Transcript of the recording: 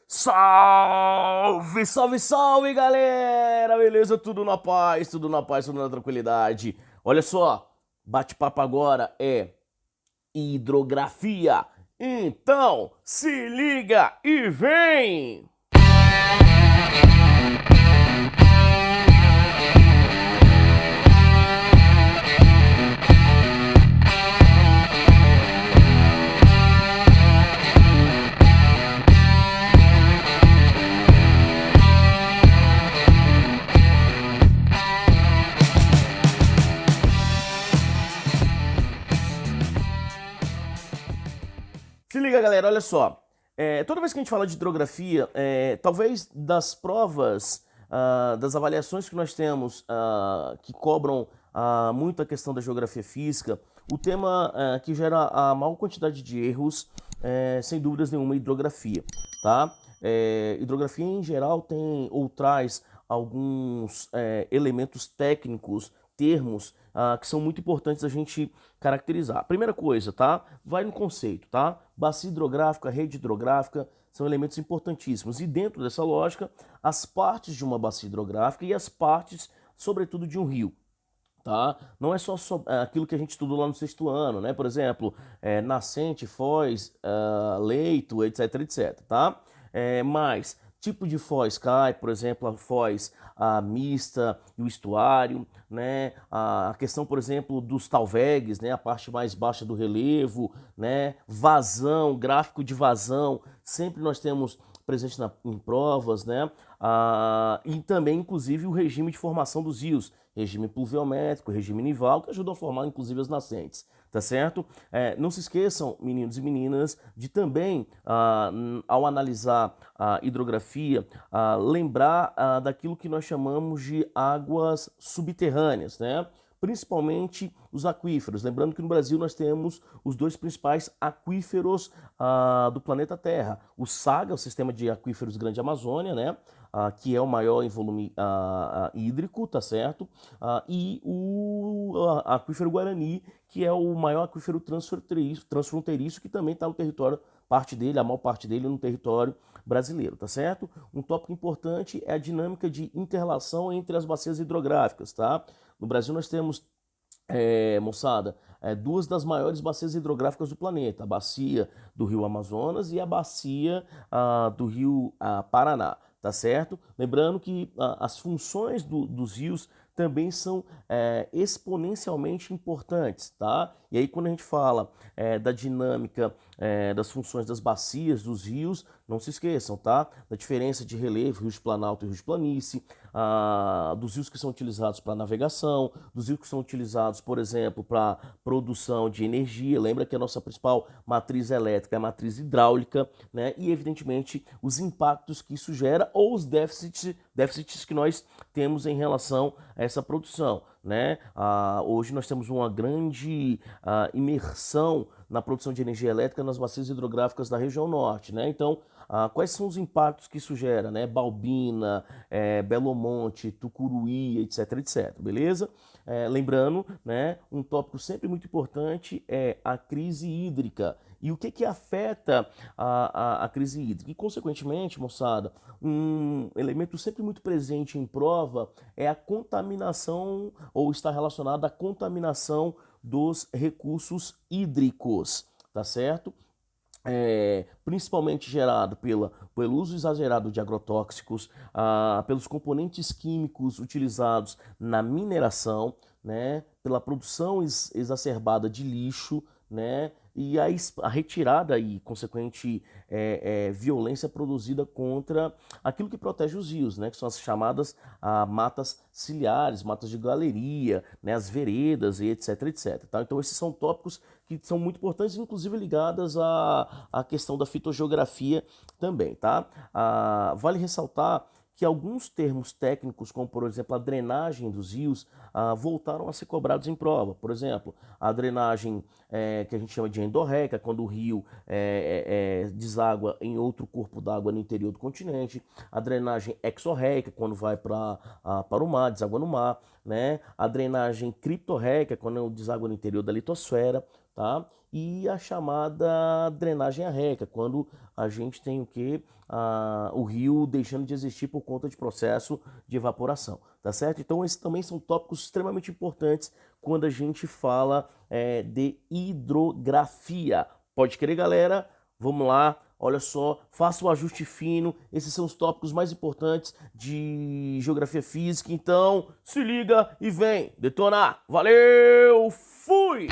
Salve, salve, salve, galera! Beleza? Tudo na paz, tudo na paz, tudo na tranquilidade. Olha só, bate-papo agora é hidrografia. Então, se liga e vem! Se liga, galera, olha só. Toda vez que a gente fala de hidrografia, talvez das provas, das avaliações que nós temos que cobram muito a questão da geografia física, o tema que gera a maior quantidade de erros, sem dúvidas nenhuma, é hidrografia, tá? Hidrografia em geral tem ou traz alguns elementos técnicos, termos que são muito importantes a gente caracterizar. Primeira coisa, tá? Vai no conceito, tá? Bacia hidrográfica, rede hidrográfica são elementos importantíssimos. E dentro dessa lógica, as partes de uma bacia hidrográfica e as partes, sobretudo, de um rio. Tá? Não é só aquilo que a gente estudou lá no sexto ano, né? Por exemplo, nascente, foz, leito, etc, etc, tá? Mas tipo de foz cai, por exemplo, a foz mista e o estuário, né? A questão, por exemplo, dos talvegs, né? A parte mais baixa do relevo, né? Vazão, gráfico de vazão, sempre nós temos presente em provas, né? E também, inclusive, o regime de formação dos rios, regime pluviométrico, regime nival, que ajudam a formar, inclusive, as nascentes, tá certo? Não se esqueçam, meninos e meninas, de também, ao analisar a hidrografia, lembrar daquilo que nós chamamos de águas subterrâneas, né? Principalmente os aquíferos. Lembrando que no Brasil nós temos os dois principais aquíferos do planeta Terra. O SAGA, o Sistema de Aquíferos Grande Amazônia, né? Que é o maior em volume hídrico, tá certo? E o aquífero Guarani, que é o maior aquífero transfronteiriço, que também está no território, parte dele, a maior parte dele no território brasileiro, tá certo? Um tópico importante é a dinâmica de interrelação entre as bacias hidrográficas, tá? No Brasil nós temos, moçada, duas das maiores bacias hidrográficas do planeta, a bacia do Rio Amazonas e a bacia do Rio Paraná, tá certo? Lembrando que as funções dos rios também são exponencialmente importantes, tá? E aí quando a gente fala da dinâmica das funções das bacias, dos rios, não se esqueçam, tá? Da diferença de relevo, rios de planalto e rios de planície, dos rios que são utilizados para navegação, dos rios que são utilizados, por exemplo, para produção de energia. Lembra que a nossa principal matriz elétrica é a matriz hidráulica, né? E, evidentemente, os impactos que isso gera ou os déficits que nós temos em relação a essa produção, né? Hoje nós temos uma grande imersão na produção de energia elétrica nas bacias hidrográficas da região norte, né? Então, quais são os impactos que isso gera, né? Balbina, Belo Monte, Tucuruí, etc, etc, beleza? Lembrando, né? Um tópico sempre muito importante é a crise hídrica. E o que afeta a crise hídrica? E, consequentemente, moçada, um elemento sempre muito presente em prova é a contaminação, ou está relacionado à contaminação dos recursos hídricos, tá certo? Principalmente gerado pelo uso exagerado de agrotóxicos, pelos componentes químicos utilizados na mineração, né, pela produção exacerbada de lixo, né, e a retirada e consequente violência produzida contra aquilo que protege os rios, né, que são as chamadas matas ciliares, matas de galeria, né, as veredas e etc, etc. Tá? Então esses são tópicos que são muito importantes, inclusive ligadas à questão da fitogeografia também, tá? Vale ressaltar que alguns termos técnicos, como por exemplo a drenagem dos rios, voltaram a ser cobrados em prova. Por exemplo, a drenagem que a gente chama de endorreica, quando o rio deságua em outro corpo d'água no interior do continente. A drenagem exorreica, quando vai para o mar, deságua no mar. Né? A drenagem criptorreica, quando deságua no interior da litosfera. tá? E a chamada drenagem arreica, quando a gente tem o quê? O rio deixando de existir por conta de processo de evaporação, tá certo? Então esses também são tópicos extremamente importantes quando a gente fala de hidrografia. Pode crer, galera? Vamos lá, olha só, faça o ajuste fino, esses são os tópicos mais importantes de geografia física, então se liga e vem detonar. Valeu, fui!